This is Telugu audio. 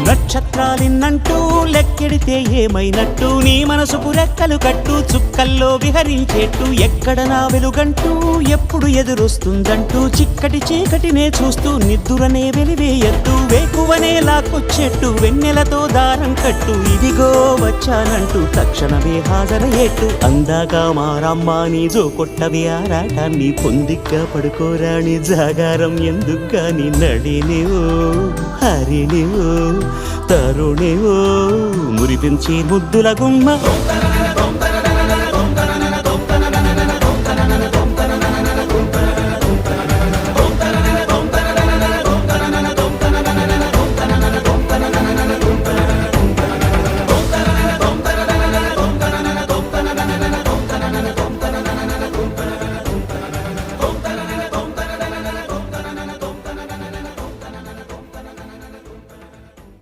నక్షత్రాలిన్నంటూ లెక్కెడితే ఏమైనట్టు నీ మనసుకు రెక్కలు కట్టు చుక్కల్లో విహరించేట్టు ఎక్కడ నా వెలుగంటూ ఎప్పుడు ఎదురొస్తుందంటూ చిక్కటి చీకటినే చూస్తూ నిద్దురనే వెలివేయద్దు వేకువనే లాక్కొచ్చేట్టు వెన్నెలతో దారం కట్టు ఇదిగో వచ్చానంటూ తక్షణమే హాజరయ్యేట్టు అందాక మారమ్మ నీ జో కొట్టవి ఆరాటాన్ని పొందిగ్గా పడుకోరాని జాగారం ఎందుకు గాని నడినివో హరినివో తరుణివో మురిపించి ముద్దుల గుమ్మ